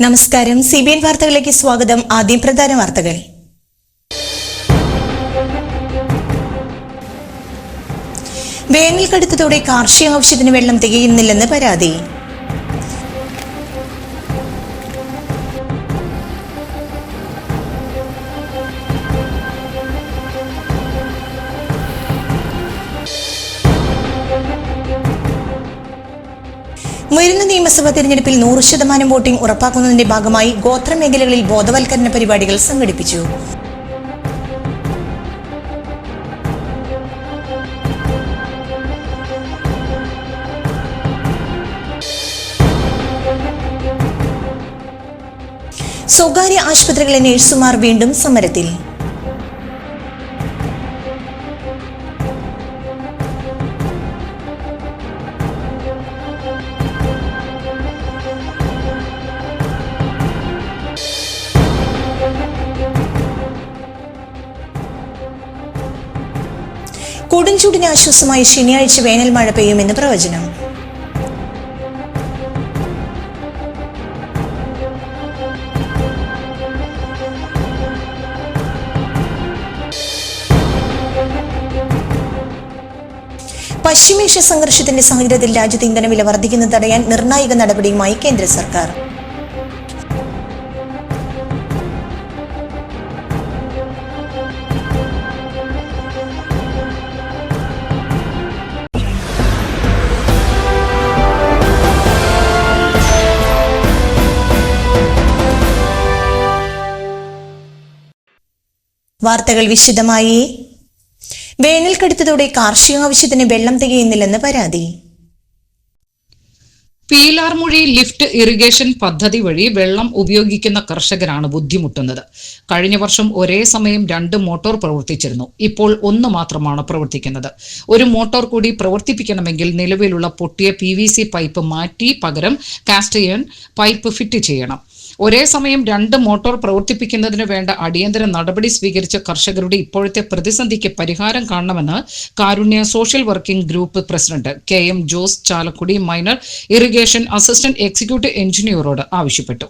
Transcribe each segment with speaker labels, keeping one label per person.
Speaker 1: നമസ്കാരം. CBN വാർത്തകളിലേക്ക് സ്വാഗതം. ആദ്യം പ്രധാന വാർത്തകൾ. വേനൽ കടുത്തതോടെ കാർഷിക ആവശ്യത്തിന് വെള്ളം തികയുന്നില്ലെന്ന് പരാതി. വരുന്ന നിയമസഭാ തെരഞ്ഞെടുപ്പിൽ 100% വോട്ടിംഗ് ഉറപ്പാക്കുന്നതിന്റെ ഭാഗമായി ഗോത്രമേഖലകളിൽ ബോധവൽക്കരണ പരിപാടികൾ സംഘടിപ്പിച്ചു. സ്വകാര്യ ആശുപത്രികളിലെ നഴ്സുമാർ വീണ്ടും സമരത്തിൽ. കൊടുംചൂടിന് ആശ്വാസമായി ശനിയാഴ്ച വേനൽ മഴ പെയ്യുമെന്ന് പ്രവചനം. പശ്ചിമേഷ്യ സംഘർഷത്തിന്റെ സാഹചര്യത്തിൽ രാജ്യത്ത് ഇന്ധനവില വർദ്ധിക്കുന്നത് തടയാൻ നിർണായക നടപടിയുമായി കേന്ദ്ര സർക്കാർ. വാർത്തകൾ വിശദമായി. വേനൽ കടുത്തതോടെ കാർഷിക ആവശ്യത്തിന് വെള്ളം തികയുന്നില്ലെന്ന് പരാതി.
Speaker 2: പീലാർമുഴി ലിഫ്റ്റ് ഇറിഗേഷൻ പദ്ധതി വഴി വെള്ളം ഉപയോഗിക്കുന്ന കർഷകരാണ് ബുദ്ധിമുട്ടുന്നത്. കഴിഞ്ഞ വർഷം ഒരേ സമയം 2 മോട്ടോർ പ്രവർത്തിച്ചിരുന്നു. ഇപ്പോൾ 1 മാത്രമാണ് പ്രവർത്തിക്കുന്നത്. ഒരു മോട്ടോർ കൂടി പ്രവർത്തിപ്പിക്കണമെങ്കിൽ നിലവിലുള്ള പൊട്ടിയ PVC പൈപ്പ് മാറ്റി പകരം കാസ്റ്റ് അയൺ പൈപ്പ് ഫിറ്റ് ചെയ്യണം. ഒരേ സമയം 2 മോട്ടോർ പ്രവർത്തിപ്പിക്കുന്നതിന് വേണ്ട അടിയന്തര നടപടി സ്വീകരിച്ച കർഷകരുടെ ഇപ്പോഴത്തെ പ്രതിസന്ധിക്ക് പരിഹാരം കാണണമെന്ന് Karunya social working group president KM Jose Chalakudy minor irrigation assistant executive എഞ്ചിനീയറോട് ആവശ്യപ്പെട്ടു.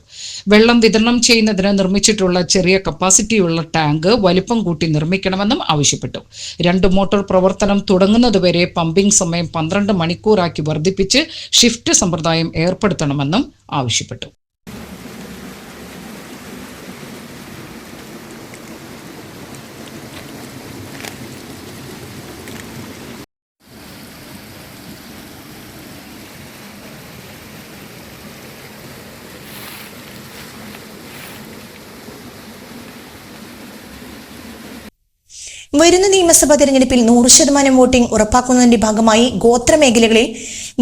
Speaker 2: വെള്ളം വിതരണം ചെയ്യുന്നതിന് നിർമ്മിച്ചിട്ടുള്ള ചെറിയ കപ്പാസിറ്റിയുള്ള ടാങ്ക് വലിപ്പം കൂട്ടി നിർമ്മിക്കണമെന്നും ആവശ്യപ്പെട്ടു. 2 മോട്ടോർ പ്രവർത്തനം തുടങ്ങുന്നതുവരെ പമ്പിംഗ് സമയം 12 മണിക്കൂറാക്കി വർദ്ധിപ്പിച്ച് ഷിഫ്റ്റ് സമ്പ്രദായം ഏർപ്പെടുത്തണമെന്നും ആവശ്യപ്പെട്ടു.
Speaker 1: വരുന്ന നിയമസഭാ തെരഞ്ഞെടുപ്പിൽ 100% വോട്ടിംഗ് ഉറപ്പാക്കുന്നതിന്റെ ഭാഗമായി ഗോത്രമേഖലകളിൽ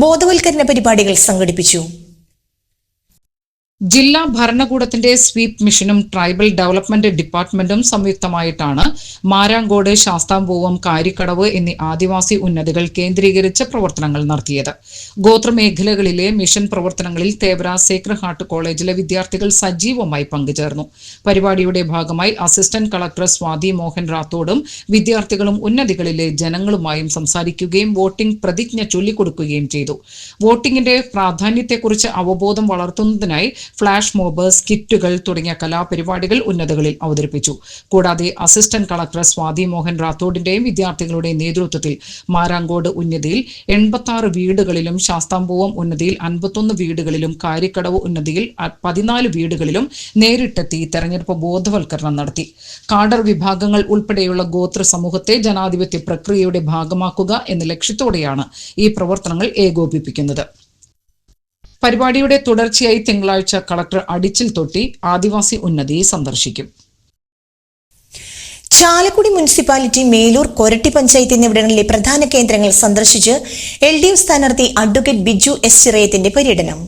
Speaker 1: ബോധവൽക്കരണ പരിപാടികൾ സംഘടിപ്പിച്ചു.
Speaker 2: ജില്ലാ ഭരണകൂടത്തിന്റെ സ്വീപ് മിഷനും ട്രൈബൽ ഡെവലപ്മെന്റ് ഡിപ്പാർട്ട്മെന്റും സംയുക്തമായിട്ടാണ് മാരാങ്കോട്, ശാസ്താംപൂവം, കാരിക്കടവ് എന്നീ ആദിവാസി ഉന്നതികൾ കേന്ദ്രീകരിച്ച് പ്രവർത്തനങ്ങൾ നടത്തിയത്. ഗോത്രമേഖലകളിലെ മിഷൻ പ്രവർത്തനങ്ങളിൽ തേവര സേക്രഡ് ഹാർട്ട് കോളേജിലെ വിദ്യാർത്ഥികൾ സജീവമായി പങ്കുചേർന്നു. പരിപാടിയുടെ ഭാഗമായി അസിസ്റ്റന്റ് കളക്ടർ സ്വാതി മോഹൻ റാത്തോഡും വിദ്യാർത്ഥികളും ഉന്നതികളിലെ ജനങ്ങളുമായും സംസാരിക്കുകയും വോട്ടിംഗ് പ്രതിജ്ഞ ചൊല്ലിക്കൊടുക്കുകയും ചെയ്തു. വോട്ടിംഗിന്റെ പ്രാധാന്യത്തെക്കുറിച്ച് അവബോധം വളർത്തുന്നതിനായി ഫ്ലാഷ് മോബ്, സ്കിറ്റുകൾ തുടങ്ങിയ കലാപരിപാടികൾ ഉന്നതകളിൽ അവതരിപ്പിച്ചു. കൂടാതെ അസിസ്റ്റന്റ് കളക്ടർ സ്വാതി മോഹൻ റാത്തോഡിന്റെയും വിദ്യാർത്ഥികളുടെ നേതൃത്വത്തിൽ മാരാങ്കോട് ഉന്നതിയിൽ 86 വീടുകളിലും, ശാസ്താംപൂവം ഉന്നതിയിൽ 51 വീടുകളിലും, കാരിക്കടവ് ഉന്നതിയിൽ 14 വീടുകളിലും നേരിട്ടെത്തി തെരഞ്ഞെടുപ്പ് ബോധവൽക്കരണം നടത്തി. കാഡർ വിഭാഗങ്ങൾ ഉൾപ്പെടെയുള്ള ഗോത്ര സമൂഹത്തെ ജനാധിപത്യ പ്രക്രിയയുടെ ഭാഗമാക്കുക എന്ന ലക്ഷ്യത്തോടെയാണ് ഈ പ്രവർത്തനങ്ങൾ ഏകോപിപ്പിക്കുന്നത്. പരിപാടിയുടെ തുടർച്ചയായി തിങ്കളാഴ്ച കളക്ടർ അടിച്ചിൽ തൊട്ടി ആദിവാസി ഉന്നതി സന്ദർശിക്കും.
Speaker 1: ചാലക്കുടി മുനിസിപ്പാലിറ്റി, മേലൂർ, കൊരട്ടി പഞ്ചായത്ത് എന്നിവിടങ്ങളിലെ പ്രധാന കേന്ദ്രങ്ങൾ സന്ദർശിച്ച് LDF സ്ഥാനാർത്ഥി അഡ്വക്കേറ്റ് ബിജു S ചിറയത്തിന്റെ പര്യടനം.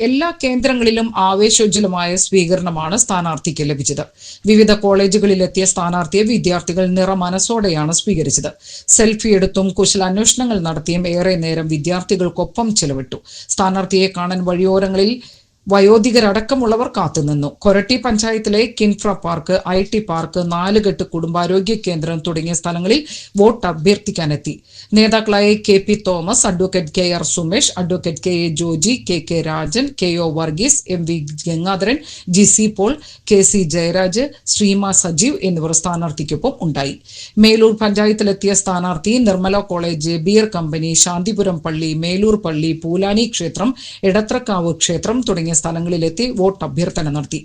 Speaker 2: എല്ലാ കേന്ദ്രങ്ങളിലും ആവേശോജ്വലമായ സ്വീകരണമാണ് സ്ഥാനാർത്ഥിക്ക് ലഭിച്ചത്. വിവിധ കോളേജുകളിലെത്തിയ സ്ഥാനാർത്ഥിയെ വിദ്യാർത്ഥികൾ നിറമനസ്സോടെയാണ് സ്വീകരിച്ചത്. സെൽഫി എടുത്തും കുശലാന്വേഷണങ്ങൾ നടത്തിയും ഏറെ നേരം വിദ്യാർത്ഥികൾക്കൊപ്പം ചെലവിട്ടു. സ്ഥാനാർത്ഥിയെ കാണാൻ വഴിയോരങ്ങളിൽ വയോധികരടക്കമുള്ളവർ കാത്തുനിന്നു. കൊരട്ടി പഞ്ചായത്തിലെ കിൻഫ്ര പാർക്ക്, IT പാർക്ക്, നാലുകെട്ട് കുടുംബാരോഗ്യ കേന്ദ്രം തുടങ്ങിയ സ്ഥലങ്ങളിൽ വോട്ട് അഭ്യർത്ഥിക്കാനെത്തി. നേതാക്കളായ KP Thomas, advocate KR Sumesh, advocate KA Joji, KK Rajan, KO Varghese, MV Gangadharan, GC Paul, KC Jayaraj, Sreema Sajeev എന്നിവർ സ്ഥാനാർത്ഥിക്കൊപ്പം ഉണ്ടായി. മേലൂർ പഞ്ചായത്തിലെത്തിയ സ്ഥാനാർത്ഥി Nirmala college, beer company, Santhipuram പള്ളി, മേലൂർ പള്ളി, പൂലാനി ക്ഷേത്രം, എടത്രക്കാവ് ക്ഷേത്രം തുടങ്ങിയ സ്ഥലങ്ങളിലെത്തി വോട്ട് അഭ്യർത്ഥന നടത്തി.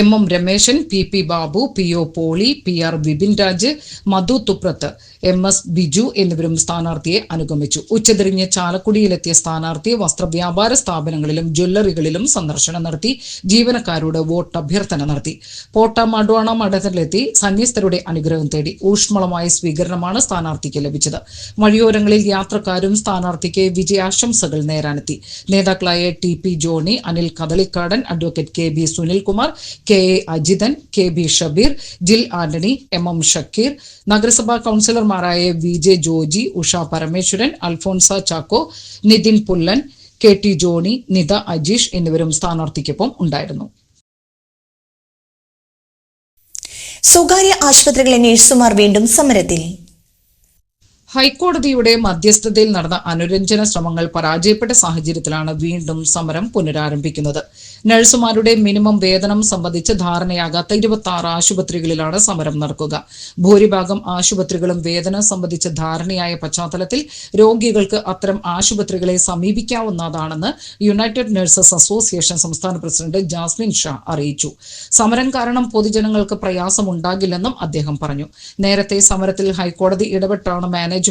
Speaker 2: MM Rameshan, PP Babu, PO Poly, PR Vipin Raj, Madhu Thuprath, MS Biju എന്നിവരും സ്ഥാനാർത്ഥിയെ അനുഗമിച്ചു. ഉച്ചതിരിഞ്ഞ് ചാലക്കുടിയിലെത്തിയ സ്ഥാനാർത്ഥി വസ്ത്രവ്യാപാര സ്ഥാപനങ്ങളിലും ജ്വല്ലറികളിലും സന്ദർശനം നടത്തി ജീവനക്കാരോട് വോട്ട് അഭ്യർത്ഥന നടത്തി. പോട്ട മഡ്വാണ മഠത്തിലെത്തി സന്യസ്തരുടെ അനുഗ്രഹം തേടി. ഊഷ്മളമായ സ്വീകരണമാണ് സ്ഥാനാർത്ഥിക്ക് ലഭിച്ചത്. വഴിയോരങ്ങളിൽ യാത്രക്കാരും സ്ഥാനാർത്ഥിക്ക് വിജയാശംസകൾ നേരാനെത്തി. നേതാക്കളായ TP Johny, Anil Kadalikkadan, advocate KB Sunilkumar, KA Ajithan, KB Shabeer, Jil Antony, MM Shakir, നഗരസഭാ കൌൺസിലർമാരായ VJ ജോജി, ഉഷ പരമേശ്വരൻ, അൽഫോൺസ ചാക്കോ, നിതിൻ പുല്ലൻ, KT ജോണി, നിത അജീഷ് എന്നിവരും സ്ഥാനാർത്ഥിക്കൊപ്പം ഉണ്ടായിരുന്നു.
Speaker 1: സ്വകാര്യ ആശുപത്രികളിലെ നഴ്സുമാർ വീണ്ടും സമരത്തിൽ.
Speaker 2: ഹൈക്കോടതിയുടെ മധ്യസ്ഥതയിൽ നടന്ന അനുരഞ്ജന ശ്രമങ്ങൾ പരാജയപ്പെട്ട സാഹചര്യത്തിലാണ് വീണ്ടും സമരം പുനരാരംഭിക്കുന്നത്. നഴ്സുമാരുടെ മിനിമം വേതനം സംബന്ധിച്ച് ധാരണയാകാത്ത 26 ആശുപത്രികളിലാണ് സമരം നടക്കുക. ഭൂരിഭാഗം ആശുപത്രികളും വേതനം സംബന്ധിച്ച് ധാരണയായ പശ്ചാത്തലത്തിൽ രോഗികൾക്ക് അത്തരം ആശുപത്രികളെ സമീപിക്കാവുന്നതാണെന്ന് യുണൈറ്റഡ് നഴ്സസ് അസോസിയേഷൻ സംസ്ഥാന പ്രസിഡന്റ് ജാസ്മിൻ ഷാ അറിയിച്ചു. സമരം കാരണം പൊതുജനങ്ങൾക്ക് പ്രയാസമുണ്ടാകില്ലെന്നും അദ്ദേഹം പറഞ്ഞു. നേരത്തെ സമരത്തിൽ ഹൈക്കോടതി ഇടപെട്ടാണ് മാനേജ്മെന്റും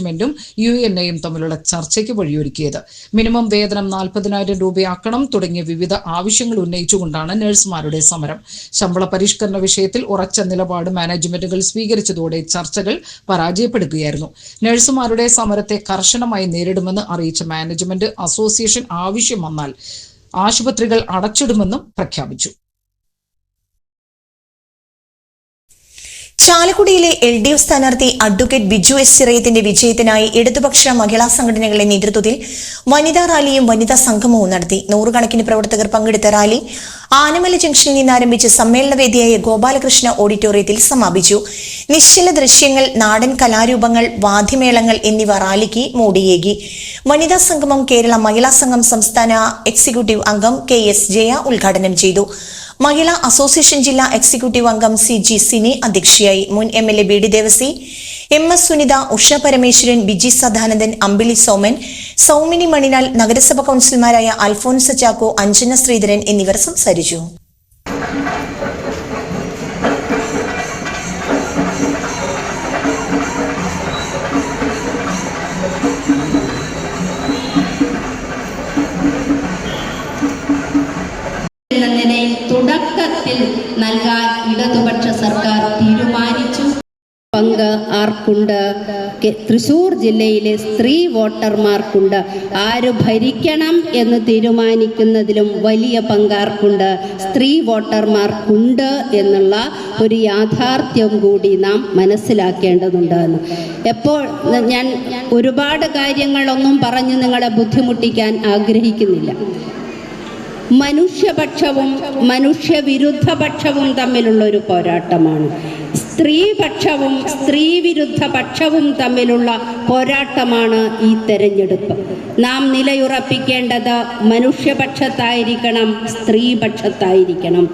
Speaker 2: UNAയും തമ്മിലുള്ള ചർച്ചയ്ക്ക് വഴിയൊരുക്കിയത്. മിനിമം വേതനം 40,000 രൂപയാക്കണം തുടങ്ങിയ വിവിധ ആവശ്യങ്ങൾ ഉന്നയിച്ചുകൊണ്ടാണ് നഴ്സുമാരുടെ സമരം. ശമ്പള പരിഷ്കരണ വിഷയത്തിൽ ഉറച്ച നിലപാട് മാനേജ്മെന്റുകൾ സ്വീകരിച്ചതോടെ ചർച്ചകൾ പരാജയപ്പെടുകയായിരുന്നു. നഴ്സുമാരുടെ സമരത്തെ കർശനമായി നേരിടുമെന്ന് അറിയിച്ച മാനേജ്മെന്റ് അസോസിയേഷൻ ആവശ്യം വന്നാൽ ആശുപത്രികൾ അടച്ചിടുമെന്നും പ്രഖ്യാപിച്ചു.
Speaker 1: ചാലക്കുടിയിലെ LDF സ്ഥാനാർത്ഥി അഡ്വക്കേറ്റ് ബിജു S ചിറയത്തിന്റെ വിജയത്തിനായി ഇടതുപക്ഷ മഹിളാ സംഘടനകളുടെ നേതൃത്വത്തിൽ വനിതാ റാലിയും വനിതാ സംഗമവും നടത്തി. നൂറുകണക്കിന് പ്രവർത്തകർ പങ്കെടുത്ത റാലി ആനമല ജംഗ്ഷനിൽ നിന്ന് ആരംഭിച്ച് സമ്മേളനവേദിയായ ഗോപാലകൃഷ്ണ ഓഡിറ്റോറിയത്തിൽ സമാപിച്ചു. നിശ്ചല ദൃശ്യങ്ങൾ, നാടൻ കലാരൂപങ്ങൾ, വാദ്യമേളങ്ങൾ എന്നിവ റാലിക്ക് മോടിയേകി. വനിതാ സംഗമം കേരള മഹിളാ സംഘം സംസ്ഥാന എക്സിക്യൂട്ടീവ് അംഗം KS ജയ ഉദ്ഘാടനം ചെയ്തു. മഹിളാ അസോസിയേഷൻ ജില്ലാ എക്സിക്യൂട്ടീവ് അംഗം CG സിനി അധ്യക്ഷയായി. മുൻ MLA BD Devasi, MS Sunitha, Usha Parameswaran, Biji Sadanandan, അമ്പിളി സോമൻ, സൗമിനി മണിനാൽ, നഗരസഭാ കൌൺസിലർമാരായ അൽഫോൺസ ചാക്കോ, അഞ്ജന ശ്രീധരൻ എന്നിവർ സംസാരിച്ചു.
Speaker 3: തുടക്കത്തിൽ നൽകാൻ ഇടതുപക്ഷ സർക്കാർ തീരുമാനിച്ചു. പങ്ക് ആർക്കുണ്ട്? തൃശൂർ ജില്ലയിലെ സ്ത്രീ വോട്ടർമാർക്കുണ്ട്. ആര് ഭരിക്കണം എന്ന് തീരുമാനിക്കുന്നതിലും വലിയ പങ്കാർക്കുണ്ട്? സ്ത്രീ വോട്ടർമാർക്കുണ്ട് എന്നുള്ള ഒരു യാഥാർത്ഥ്യം കൂടി നാം മനസ്സിലാക്കേണ്ടതുണ്ട്. എപ്പോൾ ഞാൻ ഒരുപാട് കാര്യങ്ങളൊന്നും പറഞ്ഞ് നിങ്ങളെ ബുദ്ധിമുട്ടിക്കാൻ ആഗ്രഹിക്കുന്നില്ല. മനുഷ്യപക്ഷവും മനുഷ്യവിരുദ്ധപക്ഷവും തമ്മിലുള്ളൊരു പോരാട്ടമാണ്. സ്ത്രീപക്ഷവും സ്ത്രീവിരുദ്ധ പക്ഷവും തമ്മിലുള്ള പോരാട്ടമാണ് ഈ തെരഞ്ഞെടുപ്പ്. നാം നിലയുറപ്പിക്കേണ്ടത് മനുഷ്യപക്ഷത്തായിരിക്കണം, സ്ത്രീപക്ഷത്തായിരിക്കണം.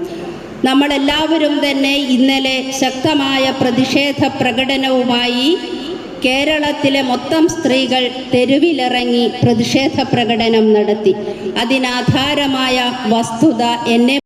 Speaker 3: നമ്മളെല്ലാവരും തന്നെ ഇന്നലെ ശക്തമായ പ്രതിഷേധ പ്രകടനവുമായി കേരളത്തിലെ മൊത്തം സ്ത്രീകൾ തെരുവിലിറങ്ങി പ്രതിഷേധ പ്രകടനം നടത്തി. അതിനാധാരമായ വസ്തുത എന്നെ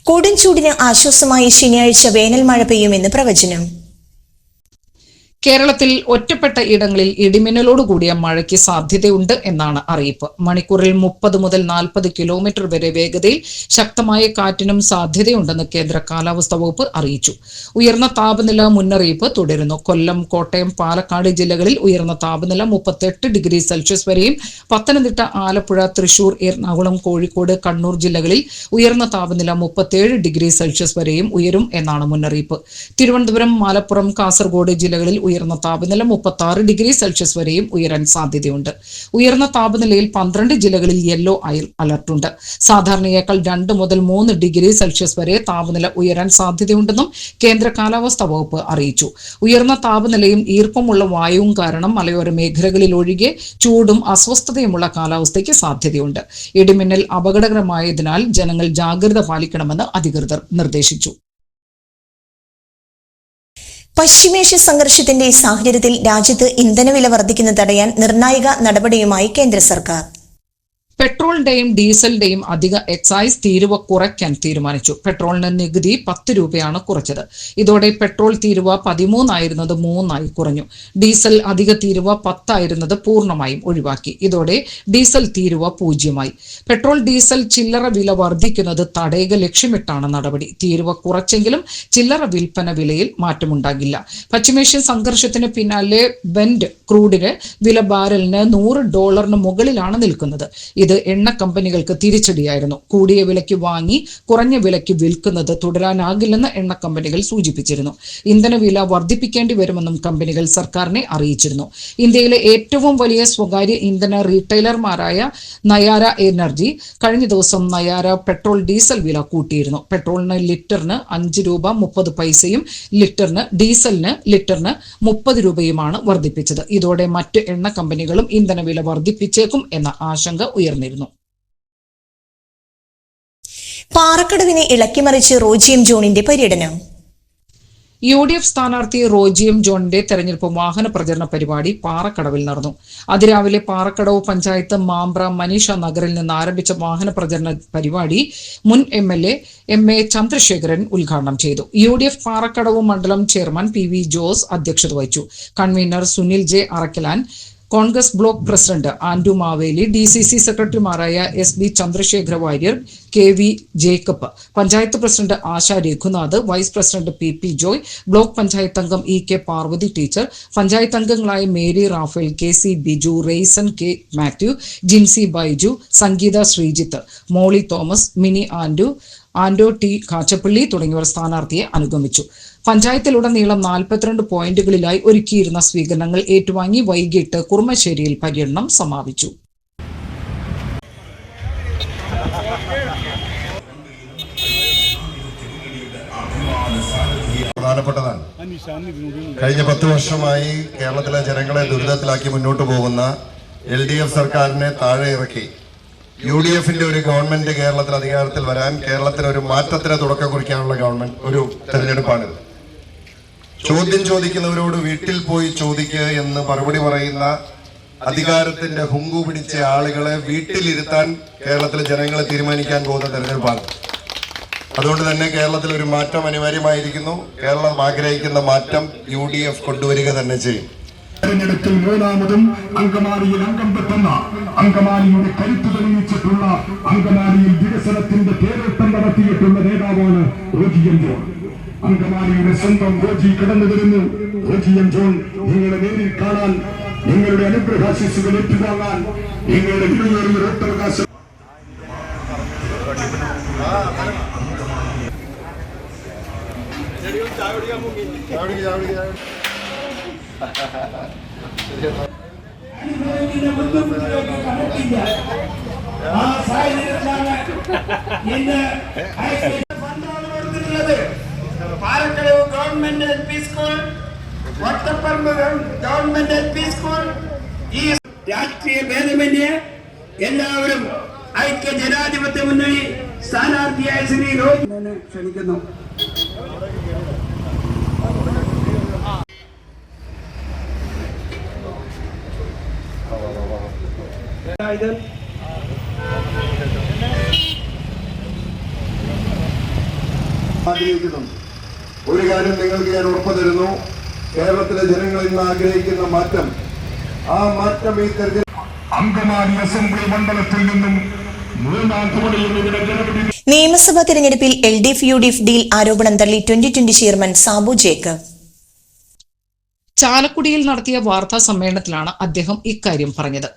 Speaker 1: കൊടുംചൂടിന് ആശ്വാസമായി ശനിയാഴ്ച വേനൽ മഴ പെയ്യുമെന്ന് പ്രവചനം.
Speaker 2: കേരളത്തിൽ ഒറ്റപ്പെട്ട ഇടങ്ങളിൽ ഇടിമിന്നലോടുകൂടിയ മഴയ്ക്ക് സാധ്യതയുണ്ട് എന്നാണ് അറിയിപ്പ്. മണിക്കൂറിൽ 30 മുതൽ 40 കിലോമീറ്റർ വരെ വേഗതയിൽ ശക്തമായ കാറ്റിനും സാധ്യതയുണ്ടെന്ന് കേന്ദ്ര കാലാവസ്ഥാ വകുപ്പ് അറിയിച്ചു. ഉയർന്ന താപനില മുന്നറിയിപ്പ് തുടരുന്നു. കൊല്ലം, കോട്ടയം, പാലക്കാട് ജില്ലകളിൽ ഉയർന്ന താപനില 38 ഡിഗ്രി സെൽഷ്യസ് വരെയും, പത്തനംതിട്ട, ആലപ്പുഴ, തൃശൂർ, എറണാകുളം, കോഴിക്കോട്, കണ്ണൂർ ജില്ലകളിൽ ഉയർന്ന താപനില 37 ഡിഗ്രി സെൽഷ്യസ് വരെയും ഉയരും എന്നാണ് മുന്നറിയിപ്പ്. തിരുവനന്തപുരം, മലപ്പുറം, കാസർഗോഡ് ജില്ലകളിൽ ഉയർന്ന താപനില 36 ഡിഗ്രി സെൽഷ്യസ് വരെയും ഉയരാൻ സാധ്യതയുണ്ട്. ഉയർന്ന താപനിലയിൽ 12 ജില്ലകളിൽ യെല്ലോ അലർട്ടുണ്ട്. സാധാരണയേക്കാൾ 2 മുതൽ 3 ഡിഗ്രി സെൽഷ്യസ് വരെ താപനില ഉയരാൻ സാധ്യതയുണ്ടെന്നും കേന്ദ്ര കാലാവസ്ഥാ വകുപ്പ് അറിയിച്ചു. ഉയർന്ന താപനിലയും ഈർപ്പമുള്ള വായുവും കാരണം മലയോര മേഖലകളിൽ ഒഴികെ ചൂടും അസ്വസ്ഥതയുമുള്ള കാലാവസ്ഥയ്ക്ക് സാധ്യതയുണ്ട്. ഇടിമിന്നൽ അപകടകരമായതിനാൽ ജനങ്ങൾ ജാഗ്രത പാലിക്കണമെന്ന് അധികൃതർ നിർദ്ദേശിച്ചു.
Speaker 1: പശ്ചിമേഷ്യ സംഘർഷത്തിന്റെ സാഹചര്യത്തിൽ രാജ്യത്ത് ഇന്ധനവില വർദ്ധിക്കുന്നത് തടയാൻ നിർണായക നടപടിയുമായി കേന്ദ്ര സർക്കാർ.
Speaker 2: പെട്രോളിന്റെയും ഡീസലിന്റെയും അധിക എക്സൈസ് തീരുവ കുറയ്ക്കാൻ തീരുമാനിച്ചു. പെട്രോളിന് നികുതി 10 രൂപയാണ് കുറച്ചത്. ഇതോടെ പെട്രോൾ തീരുവ 13 ആയിരുന്നത് 3 ആയി കുറഞ്ഞു. ഡീസൽ അധിക തീരുവ 10 ആയിരുന്നത് പൂർണ്ണമായും ഒഴിവാക്കി. ഇതോടെ ഡീസൽ തീരുവ 0 പെട്രോൾ ഡീസൽ ചില്ലറ വില വർദ്ധിക്കുന്നത് തടയുക ലക്ഷ്യമിട്ടാണ് നടപടി. തീരുവ കുറച്ചെങ്കിലും ചില്ലറ വിൽപ്പന വിലയിൽ മാറ്റമുണ്ടാകില്ല. പശ്ചിമേഷ്യൻ സംഘർഷത്തിന് പിന്നാലെ ബ്രെന്റ് ക്രൂഡിന് വില ബാരലിന് $100 മുകളിലാണ് നിൽക്കുന്നത്. ഇത് എണ്ണ കമ്പനികൾക്ക് തിരിച്ചടിയായിരുന്നു. കൂടിയ വിലയ്ക്ക് വാങ്ങി കുറഞ്ഞ വിലയ്ക്ക് വിൽക്കുന്നത് തുടരാനാകില്ലെന്ന് എണ്ണ കമ്പനികൾ സൂചിപ്പിച്ചിരുന്നു. ഇന്ധനവില വർദ്ധിപ്പിക്കേണ്ടി വരുമെന്നും കമ്പനികൾ സർക്കാരിനെ അറിയിച്ചിരുന്നു. ഇന്ത്യയിലെ ഏറ്റവും വലിയ സ്വകാര്യ ഇന്ധന റീറ്റെയിലർമാരായ നയാര എനർജി കഴിഞ്ഞ ദിവസം നയാര പെട്രോൾ ഡീസൽ വില കൂട്ടിയിരുന്നു. പെട്രോളിന് ലിറ്ററിന് 5 രൂപ 30 പൈസയും ഡീസലിന് ലിറ്ററിന് 30 രൂപയുമാണ് വർദ്ധിപ്പിച്ചത്. ഇതോടെ മറ്റ് എണ്ണ കമ്പനികളും ഇന്ധനവില വർദ്ധിപ്പിച്ചേക്കും എന്ന ആശങ്ക ഉയർന്നിരുന്നു.
Speaker 1: പാറക്കടവിനെ ഇളക്കിമറിച്ച് റോജി എം ജോണിന്റെ പര്യടനം.
Speaker 2: UDF സ്ഥാനാർത്ഥി റോജി എം ജോണിന്റെ തെരഞ്ഞെടുപ്പ് വാഹന പ്രചരണ പരിപാടി പാറക്കടവിൽ നടന്നു. അതിരാവിലെ പാറക്കടവ് പഞ്ചായത്ത് മാമ്പ്ര മനീഷ നഗറിൽ നിന്ന് ആരംഭിച്ച വാഹന പ്രചരണ പരിപാടി മുൻ MLA MA ചന്ദ്രശേഖരൻ ഉദ്ഘാടനം ചെയ്തു. UDF പാറക്കടവ് മണ്ഡലം ചെയർമാൻ PV ജോസ് അധ്യക്ഷത വഹിച്ചു. Convener Sunil J Arakkalan, Congress block president Andu Maveli, DCC സെക്രട്ടറിമാരായ SB Chandrasekhara Warrier, KV Jacob, panchayat president Asha Raghunath, vice president PP Joy, block panchayat അംഗം EK പാർവതി ടീച്ചർ, പഞ്ചായത്ത് അംഗങ്ങളായ Mary Raphael, KC Biju, Raison K Mathew, Jincy Baiju, Sangeetha Sreejith, Molly Thomas, Mini Ando T Kachappilly തുടങ്ങിയവർ സ്ഥാനാർത്ഥിയെ അനുഗമിച്ചു. പഞ്ചായത്തിലുടനീളം 42 പോയിന്റുകളിലായി ഒരുക്കിയിരുന്ന സ്വീകരണങ്ങൾ ഏറ്റുവാങ്ങി വൈകിട്ട് കുറുമശ്ശേരിയിൽ പര്യടനം സമാപിച്ചു.
Speaker 4: പ്രധാനപ്പെട്ടതാണ്. കഴിഞ്ഞ 10 വർഷമായി കേരളത്തിലെ ജനങ്ങളെ ദുരിതത്തിലാക്കി മുന്നോട്ട് പോകുന്ന LDF സർക്കാരിനെ താഴെ ഇറക്കി UDFന്റെ ഒരു ഗവൺമെന്റ് കേരളത്തിൽ അധികാരത്തിൽ വരാൻ, കേരളത്തിന് ഒരു മാറ്റത്തിന് തുടക്കം കുറിക്കാനുള്ള ഒരു തെരഞ്ഞെടുപ്പാണിത്. ചോദ്യം ചോദിക്കുന്നവരോട് വീട്ടിൽ പോയി ചോദിക്കുക എന്ന് മറുപടി പറയുന്ന അധികാരത്തിന്റെ ഹുങ്കു പിടിച്ച ആളുകളെ വീട്ടിലിരുത്താൻ കേരളത്തിലെ ജനങ്ങളെ തീരുമാനിക്കാൻ പോകുന്ന തെരഞ്ഞെടുപ്പാണ്. അതുകൊണ്ട് തന്നെ കേരളത്തിൽ ഒരു മാറ്റം അനിവാര്യമായിരിക്കുന്നു. കേരളം ആഗ്രഹിക്കുന്ന മാറ്റം UDF കൊണ്ടുവരിക തന്നെ ചെയ്യും.
Speaker 5: തെരഞ്ഞെടുപ്പിൽ 3ാമതും അങ്കമാലിയിൽ അംഗം പെട്ടെന്ന, അങ്കമാലിയുടെ കരുത്ത് തെളിയിച്ചിട്ടുള്ള, അങ്കമാലിയിൽ വികസനത്തിന്റെ തേരോട്ടം നടത്തിയിട്ടുള്ള നേതാവാണ് റോജി എം ജോൺ. അങ്കമാലിയുടെ സ്വന്തം റോജി കടന്നു വരുന്നു. റോജി എം ജോൺ നിങ്ങളെ നേരിൽ കാണാൻ, നിങ്ങളുടെ അനുഗ്രഹാശിസുകൾ ഏറ്റുവാങ്ങാൻ, നിങ്ങളുടെ വിലയേറിയ വോട്ടവകാശം
Speaker 6: Palakkadavu government LP school, Vattaparambu government LP school, ഈ രാഷ്ട്രീയ ഭേദമന്യേ എല്ലാവരും ഐക്യ ജനാധിപത്യ മുന്നണി സ്ഥാനാർത്ഥിയായ ശ്രീ റോജി ക്ഷണിക്കുന്നു.
Speaker 4: ആഗ്രഹിക്കുന്നുണ്ട്. ഒരു കാര്യം നിങ്ങൾക്ക് ഞാൻ ഉറപ്പു തരുന്നു, കേരളത്തിലെ ജനങ്ങൾ ഇന്ന് ആഗ്രഹിക്കുന്ന മാറ്റം, ആ മാറ്റം ഈ തെരഞ്ഞെടുപ്പ്
Speaker 5: അങ്കമാലി അസംബ്ലി മണ്ഡലത്തിൽ നിന്നും 3-ാം തവണയും ഇവിടെ ജനപ്രതി
Speaker 1: നിയമസഭാ തെരഞ്ഞെടുപ്പിൽ LDF UDF ഡീൽ ആരോപണം തള്ളി 2020 ചെയർമാൻ സാബു ജേക്കബ്.
Speaker 2: ചാലക്കുടിയിൽ നടത്തിയ വാർത്താ സമ്മേളനത്തിലാണ് അദ്ദേഹം ഇക്കാര്യം പറഞ്ഞത്.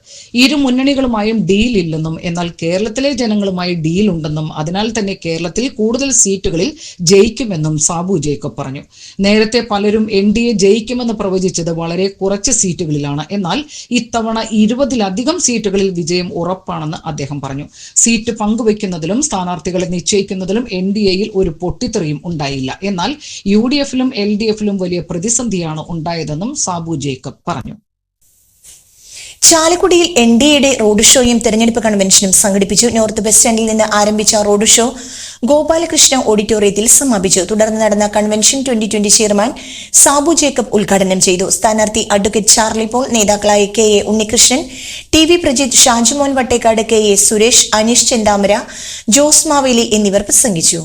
Speaker 2: ഇരു മുന്നണികളുമായും ഡീൽ ഇല്ലെന്നും എന്നാൽ കേരളത്തിലെ ജനങ്ങളുമായി ഡീൽ ഉണ്ടെന്നും അതിനാൽ തന്നെ കേരളത്തിൽ കൂടുതൽ സീറ്റുകളിൽ ജയിക്കുമെന്നും സാബു ജേക്കബ് പറഞ്ഞു. നേരത്തെ പലരും NDA ജയിക്കുമെന്ന് പ്രവചിച്ചത് വളരെ കുറച്ച് സീറ്റുകളിലാണ്. എന്നാൽ ഇത്തവണ 20-ലധികം സീറ്റുകളിൽ വിജയം ഉറപ്പാണെന്ന് അദ്ദേഹം പറഞ്ഞു. സീറ്റ് പങ്കുവയ്ക്കുന്നതിലും സ്ഥാനാർത്ഥികളെ നിശ്ചയിക്കുന്നതിലും NDAയിൽ ഒരു പൊട്ടിത്തെറിയും ഉണ്ടായില്ല. എന്നാൽ UDFലും LDFലും വലിയ പ്രതിസന്ധിയാണ് ഉണ്ടായത് സാബു ജേക്കബ് പറഞ്ഞു.
Speaker 1: ചാലക്കുടിയിൽ NDAയുടെ റോഡ് ഷോയും തെരഞ്ഞെടുപ്പ് കൺവെൻഷനും സംഘടിപ്പിച്ചു. നോർത്ത് ബസ് സ്റ്റാൻഡിൽ നിന്ന് ആരംഭിച്ച റോഡ് ഷോ ഗോപാലകൃഷ്ണ ഓഡിറ്റോറിയത്തിൽ സമാപിച്ചു. തുടർന്ന് നടന്ന കൺവെൻഷൻ 2020 ചെയർമാൻ സാബു ജേക്കബ് ഉദ്ഘാടനം ചെയ്തു. സ്ഥാനാർത്ഥി അഡ്വക്കേറ്റ് ചാർലി പോൾ, നേതാക്കളായ KA Unnikrishnan, TV Prajith, Shajumon Vattekkad, KA Suresh, Aneesh Chenthamara, Jose Maveli എന്നിവർ പ്രസംഗിച്ചു.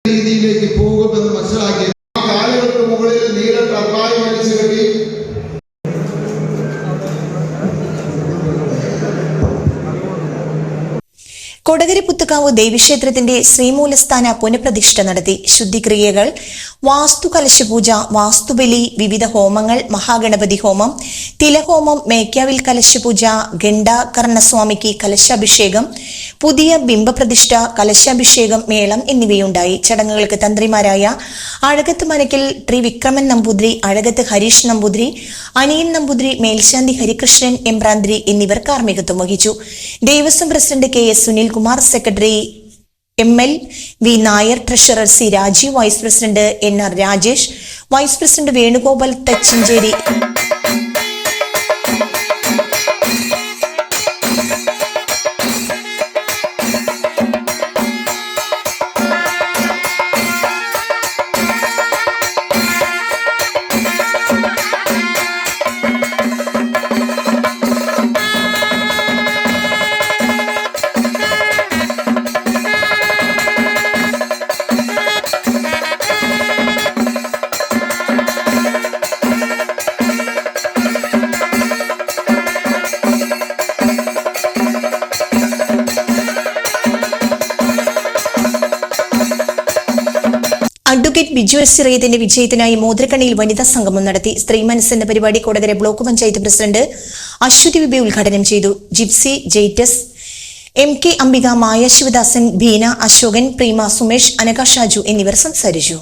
Speaker 7: രീതിയിലേക്ക് പോകുമെന്ന് മനസ്സിലാക്കി ആ കാലുകൾക്ക് മുകളിൽ നീല ടർപ്പായി വലിച്ചു കെട്ടി
Speaker 1: കൊടകര പുത്തുകാവ് ദേവീക്ഷേത്രത്തിന്റെ ശ്രീമൂലസ്ഥാന പുനഃപ്രതിഷ്ഠ നടത്തി. ശുദ്ധിക്രിയകൾ, വാസ്തുകലശപൂജ, വാസ്തുബലി, വിവിധ ഹോമങ്ങൾ, മഹാഗണപതി ഹോമം, തിലഹോമം, മേക്കാവിൽ കലശപൂജ, ഗണ്ഡാകർണസ്വാമിക്ക് കലശാഭിഷേകം, പുതിയ ബിംബപ്രതിഷ്ഠ, കലശാഭിഷേകം, മേളം എന്നിവയുണ്ടായി. ചടങ്ങുകൾക്ക് തന്ത്രിമാരായ അഴകത്ത് മനക്കൽ ത്രിവിക്രമൻ നമ്പൂതിരി, അഴകത്ത് ഹരീഷ് നമ്പൂതിരി, അനിയൻ നമ്പൂതിരി, മേൽശാന്തി ഹരികൃഷ്ണൻ എമ്പ്രാന്തിരി എന്നിവർ കാർമ്മികത്വം വഹിച്ചു. Devaswom president KS Sunilkumar, secretary ML V Nair, treasurer C Rajeev, vice president NR Rajesh, vice president Venugopal Thachancheri advocate Biju S സിറയത്തിന്റെ വിജയത്തിനായി മോതിരക്കണ്ണിയിൽ വനിതാ സംഗമം നടത്തി. സ്ത്രീ മനസ്സ് എന്ന പരിപാടി Kodakara block panchayat president Aswathy VB ഉദ്ഘാടനം ചെയ്തു. ജിപ്സി, ജെയ്റ്റസ്, MK അംബിക, മായ ശിവദാസൻ, ബീന, അശോകൻ, പ്രീമ, സുമേഷ്, അനക ഷാജു എന്നിവർ സംസാരിച്ചു.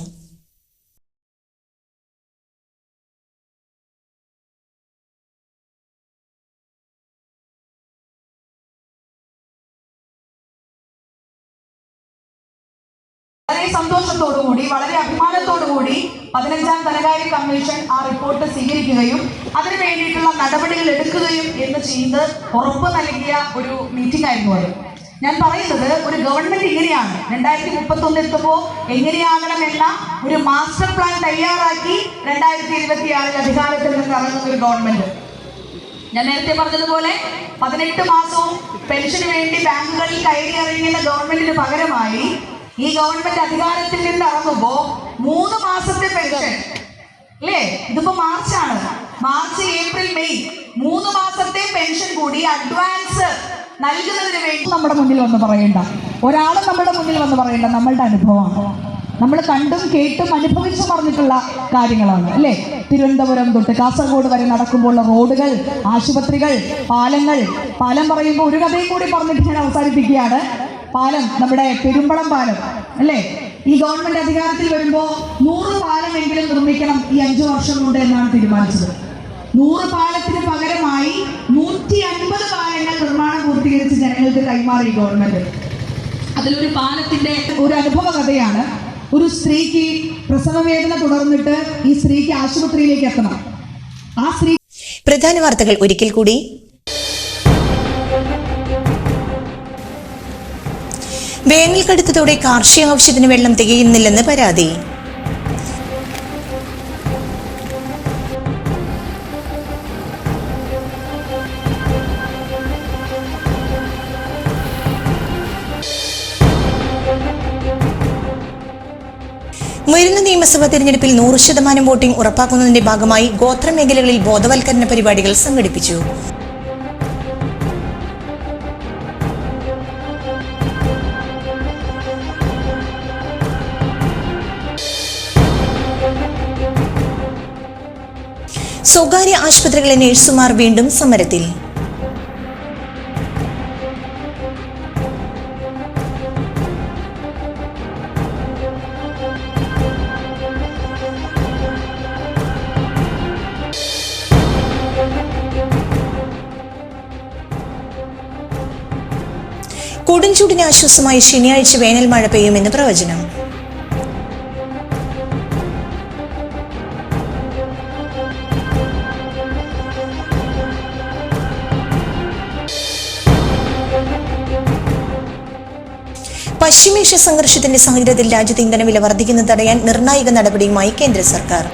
Speaker 8: വളരെ സന്തോഷത്തോടുകൂടി, വളരെ അഭിമാനത്തോടുകൂടി 15ാം ധനകാര്യ കമ്മീഷൻ ആ റിപ്പോർട്ട് സ്വീകരിക്കുകയും അതിനു വേണ്ടിയിട്ടുള്ള നടപടികൾ എടുക്കുകയും എന്ന് ചെയ്ത് ഉറപ്പ് നൽകിയ ഒരു മീറ്റിംഗ് ആയിരുന്നു അത്. ഞാൻ പറയുന്നത്, ഒരു ഗവൺമെന്റ് ഇങ്ങനെയാണ് 2031 എത്തുമ്പോൾ എങ്ങനെയാകണമെന്ന ഒരു മാസ്റ്റർ പ്ലാൻ തയ്യാറാക്കി 2026 അധികാരത്തിൽ നിന്ന് ഇറങ്ങുന്ന ഒരു ഗവൺമെന്റ്. ഞാൻ നേരത്തെ പറഞ്ഞതുപോലെ 18 മാസവും പെൻഷന് വേണ്ടി ബാങ്കുകളിൽ കയറി ഇറങ്ങിയ ഗവൺമെന്റിന് പകരമായി ഈ ഗവൺമെന്റ് അധികാരത്തിൽ നിന്ന് ഇറങ്ങുമ്പോ 3 മാസത്തെ പെൻഷൻ അല്ലേ, ഇതിപ്പോ മാർച്ചാണ്, മാർച്ച്, ഏപ്രിൽ, മെയ് 3 മാസത്തെ പെൻഷൻ കൂടി അഡ്വാൻസ് നൽകുന്നതിന് വേണ്ടി നമ്മുടെ മുന്നിൽ വന്ന് പറയേണ്ട, ഒരാളും നമ്മുടെ മുന്നിൽ വന്ന് പറയേണ്ട, നമ്മളുടെ അനുഭവമാണ്. നമ്മൾ കണ്ടും കേട്ടും അനുഭവിച്ചു പറഞ്ഞിട്ടുള്ള കാര്യങ്ങളാണ് അല്ലേ. തിരുവനന്തപുരം തൊട്ട് കാസർഗോഡ് വരെ നടക്കുമ്പോഴുള്ള റോഡുകൾ, ആശുപത്രികൾ, പാലങ്ങൾ. പാലം പറയുമ്പോൾ ഒരു കഥയും കൂടി പറഞ്ഞിട്ട് ഞാൻ അവസാനിപ്പിക്കുകയാണ്. പാലം, നമ്മുടെ പെരുമ്പളം പാലം അല്ലേ, ഈ ഗവൺമെന്റ് അധികാരത്തിൽ വരുമ്പോൾ 100 പാലമെങ്കിലും നിർമ്മിക്കണം ഈ 5 വർഷം കൊണ്ട് എന്നാണ് തീരുമാനിച്ചത്. 100 പാലത്തിന് പകരമായി 150 പാലങ്ങൾ നിർമ്മാണം പൂർത്തീകരിച്ച് ജനങ്ങൾക്ക് കൈമാറി ഗവൺമെന്റ്. അതിലൊരു പാലത്തിന്റെ ഒരു അനുഭവ കഥയാണ്. ഒരു സ്ത്രീക്ക് പ്രസവവേദന തുടർന്നിട്ട് ഈ സ്ത്രീക്ക് ആശുപത്രിയിലേക്ക് എത്തണം. ആ സ്ത്രീ.
Speaker 1: പ്രധാന വാർത്തകൾ ഒരിക്കൽ കൂടി. വേനൽ കടുത്തതോടെ കാർഷിക ആവശ്യത്തിന് വെള്ളം തികയുന്നില്ലെന്ന് പരാതി. വരുന്ന നിയമസഭാ തെരഞ്ഞെടുപ്പിൽ 100% വോട്ടിംഗ് ഉറപ്പാക്കുന്നതിന്റെ ഭാഗമായി ഗോത്ര മേഖലകളിൽ ബോധവൽക്കരണ പരിപാടികൾ സംഘടിപ്പിച്ചു. സ്വകാര്യ ആശുപത്രികളിലെ നഴ്സുമാർ വീണ്ടും സമരത്തിൽ. കൊടുംചൂടിന് ആശ്വാസമായി ശനിയാഴ്ച വേനൽ മഴ പെയ്യുമെന്ന് പ്രവചനം. പശ്ചിമേഷ്യ സംഘർഷത്തിന്റെ സാഹചര്യത്തിൽ രാജ്യത്ത് ഇന്ധനവില വർദ്ധിക്കുന്നത് തടയാൻ നിർണായക നടപടിയുമായി കേന്ദ്ര സർക്കാർ.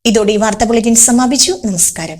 Speaker 1: ഇതോടെ ഈ വാർത്താ ബുള്ളറ്റിൻ സമാപിച്ചു. നമസ്കാരം.